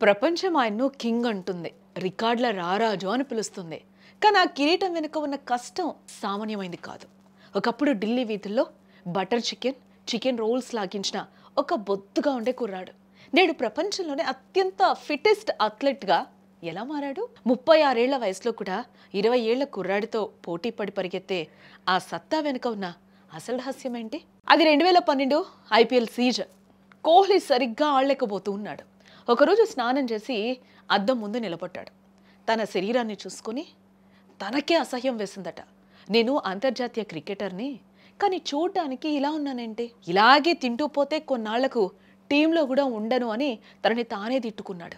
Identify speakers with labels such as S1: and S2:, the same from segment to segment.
S1: ప్రపంచం ఆయన్ను కింగ్ అంటుంది. రికార్డుల రారాజు అని పిలుస్తుంది. కానీ ఆ కిరీటం వెనుక ఉన్న కష్టం సామాన్యమైంది కాదు. ఒకప్పుడు ఢిల్లీ వీధుల్లో బటర్ చికెన్, చికెన్ రోల్స్ లాగించిన ఒక బొద్దుగా ఉండే కుర్రాడు నేడు ప్రపంచంలోనే అత్యంత ఫిటెస్ట్ అథ్లెట్గా ఎలా మారాడు? 36 ఏళ్ల వయసులో కూడా 20 ఏళ్ల కుర్రాడితో పోటీ పడి పరిగెత్తే ఆ సత్తా వెనుక ఉన్న అసలు రహస్యం ఏంటి? అది 2012 ఐపీఎల్ సీజన్. కోహ్లీ సరిగ్గా ఆడలేకపోతూ ఉన్నాడు. ఒకరోజు స్నానం చేసి అద్దం ముందు నిలబడ్డాడు. తన శరీరాన్ని చూసుకొని తనకే అసహ్యం వేసిందట. నేను అంతర్జాతీయ క్రికెటర్ని, కానీ చూడ్డానికి ఇలా ఉన్నానేంటి? ఇలాగే తింటూ పోతే కొన్నాళ్లకు టీంలో కూడా ఉండను అని తనని తానే తిట్టుకున్నాడు.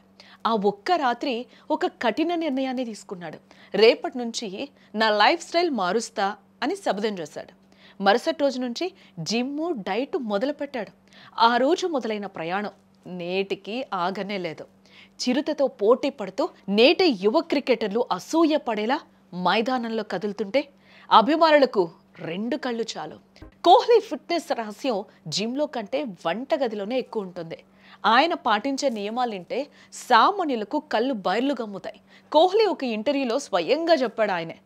S1: ఆ ఒక్క రాత్రి ఒక కఠిన నిర్ణయాన్ని తీసుకున్నాడు. రేపటి నుంచి నా లైఫ్ స్టైల్ మారుస్తా అని శపథం చేశాడు. మరుసటి రోజు నుంచి జిమ్ము, డైట్ మొదలుపెట్టాడు. ఆ రోజు మొదలైన ప్రయాణం నేటికి ఆగనే లేదు. చిరుతతో పోటీ పడుతూ నేటి యువ క్రికెటర్లు అసూయ పడేలా మైదానంలో కదులుతుంటే అభిమానులకు 2 కళ్ళు చాలు. కోహ్లీ ఫిట్నెస్ రహస్యం జిమ్లో కంటే వంటగదిలోనే ఎక్కువ ఉంటుంది. ఆయన పాటించే నియమాలుంటే సామాన్యులకు కళ్ళు బైర్లు గమ్ముతాయి. కోహ్లీ ఒక ఇంటర్వ్యూలో స్వయంగా చెప్పాడు ఆయనే,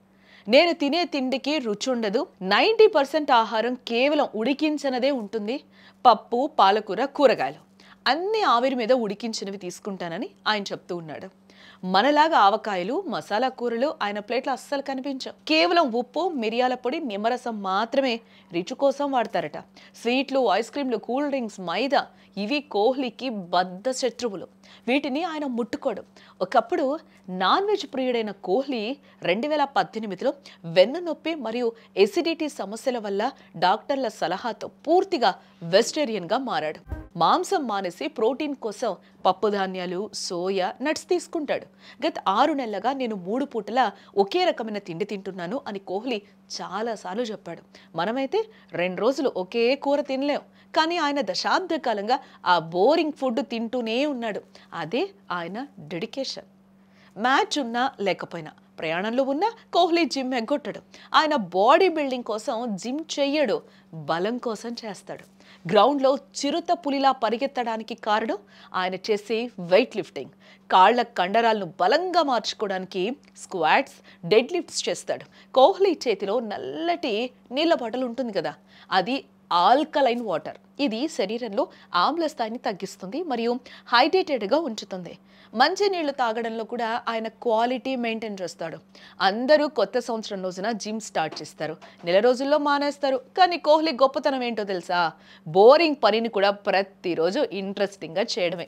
S1: నేను తినే తిండికి రుచి ఉండదు. 90% ఆహారం కేవలం ఉడికించనదే ఉంటుంది. పప్పు, పాలకూర, కూరగాయలు అన్ని ఆవిరి మీద ఉడికించినవి తీసుకుంటానని ఆయన చెప్తూ ఉన్నాడు. మనలాగా ఆవకాయలు, మసాలా కూరలు ఆయన ప్లేట్లో అస్సలు కనిపించవు. కేవలం ఉప్పు, మిరియాల పొడి, నిమ్మరసం మాత్రమే రుచి కోసం వాడతారట. స్వీట్లు, ఐస్ క్రీంలు, కూల్ డ్రింక్స్, మైదా ఇవి కోహ్లీకి బద్ధ శత్రువులు. వీటిని ఆయన ముట్టుకోడు. ఒకప్పుడు నాన్ వెజ్ ప్రియుడైన కోహ్లీ 2018లో వెన్ను నొప్పి మరియు ఎసిడిటీ సమస్యల వల్ల డాక్టర్ల సలహాతో పూర్తిగా వెజిటేరియన్గా మారాడు. మాంసం మానేసి ప్రోటీన్ కోసం పప్పుధాన్యాలు, సోయా, నట్స్ తీసుకుంటాడు. గత 6 నెలలుగా నేను 3 పూటలా ఒకే రకమైన తిండి తింటున్నాను అని కోహ్లీ చాలాసార్లు చెప్పాడు. మనమైతే 2 రోజులు ఒకే కూర తినలేం. కానీ ఆయన దశాబ్ద కాలంగా ఆ బోరింగ్ ఫుడ్ తింటూనే ఉన్నాడు. అదే ఆయన డెడికేషన్. మ్యాచ్ ఉన్నా లేకపోయినా, ప్రయాణంలో ఉన్న కోహ్లీ జిమ్ ఎగ్గొట్టడు. ఆయన బాడీ బిల్డింగ్ కోసం జిమ్ చెయ్యడు, బలం కోసం చేస్తాడు. గ్రౌండ్లో చిరుత పులిలా పరిగెత్తడానికి కారణం ఆయన చేసే వెయిట్ లిఫ్టింగ్. కాళ్ల కండరాలను బలంగా మార్చుకోవడానికి స్క్వాట్స్, డెడ్ లిఫ్ట్స్ చేస్తాడు. కోహ్లీ చేతిలో నల్లటి నీళ్ళ బాటలు ఉంటుంది కదా, అది ఆల్కలైన్ వాటర్. ఇది శరీరంలో ఆమ్ల స్థాయిని తగ్గిస్తుంది మరియు హైడ్రేటెడ్గా ఉంచుతుంది. మంచి నీళ్లు తాగడంలో కూడా ఆయన క్వాలిటీ మెయింటైన్ చేస్తాడు. అందరూ కొత్త సంవత్సరం రోజున జిమ్ స్టార్ట్ చేస్తారు, నెల రోజుల్లో మానేస్తారు. కానీ కోహ్లీ గొప్పతనం ఏంటో తెలుసా? బోరింగ్ పనిని కూడా ప్రతిరోజు ఇంట్రెస్టింగ్గా చేయడమే.